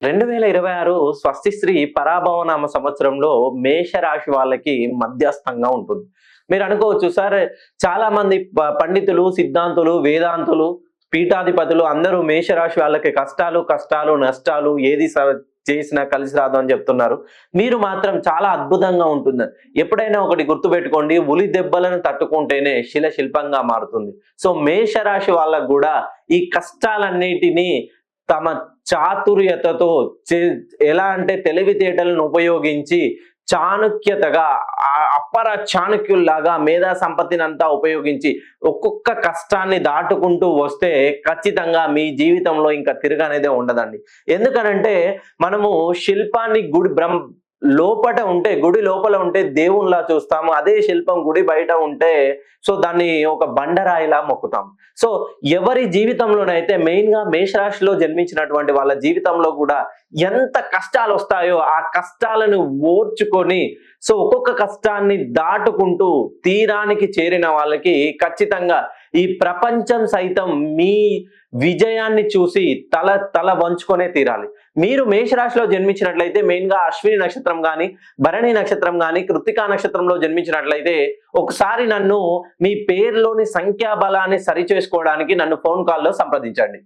2026 స్వస్తిశ్రీ పరాభవనామ సంవత్సరంలో మేషరాశి వాళ్ళకి మధ్యస్థంగా ఉంటుంది. మీరు అనుకోవచ్చు సార్, చాలా మంది పండితులు, సిద్ధాంతులు, వేదాంతులు, పీఠాధిపతులు అందరూ మేషరాశి వాళ్ళకి కష్టాలు, కష్టాలు, నష్టాలు ఏది చేసినా కలిసి రాదు అని చెప్తున్నారు. మీరు మాత్రం చాలా అద్భుతంగా ఉంటుంది. ఎప్పుడైనా ఒకటి గుర్తుపెట్టుకోండి, ఉలి దెబ్బలను తట్టుకుంటేనే శిల శిల్పంగా మారుతుంది. సో మేషరాశి వాళ్ళకు కూడా ఈ కష్టాలన్నిటినీ తమ చాతుర్యతతో ఎలా అంటే తెలివితేటలను ఉపయోగించి చాణుక్యతగా అప్పర చాణుక్యుల్లాగా మేధా సంపత్తిని అంతా ఉపయోగించి ఒక్కొక్క కష్టాన్ని దాటుకుంటూ వస్తే ఖచ్చితంగా మీ జీవితంలో ఇంకా తిరగనేదే ఉండదండి. ఎందుకనంటే మనము శిల్పాన్ని లోపట ఉంటే, గుడి లోపల ఉంటే దేవునిలా చూస్తాము. అదే శిల్పం గుడి బయట ఉంటే సో దాన్ని ఒక బండరాయిలా మొక్కుతాం. సో ఎవరి జీవితంలోనైతే మెయిన్ గా మేషరాశిలో జన్మించినటువంటి వాళ్ళ జీవితంలో కూడా ఎంత కష్టాలు వస్తాయో ఆ కష్టాలను ఓర్చుకొని సో ఒక్కొక్క కష్టాన్ని దాటుకుంటూ తీరానికి చేరిన వాళ్ళకి ఖచ్చితంగా ఈ ప్రపంచం సైతం మీ విజయాన్ని చూసి తల వంచుకొనే తీరాలి. మీరు మేషరాశిలో జన్మించినట్లయితే మెయిన్ గా అశ్విని నక్షత్రం కానీ, భరణి నక్షత్రం కానీ, కృత్తికా నక్షత్రంలో జన్మించినట్లయితే ఒకసారి నన్ను మీ పేరులోని సంఖ్యాబలాన్ని సరిచేసుకోవడానికి నన్ను ఫోన్ కాల్లో సంప్రదించండి.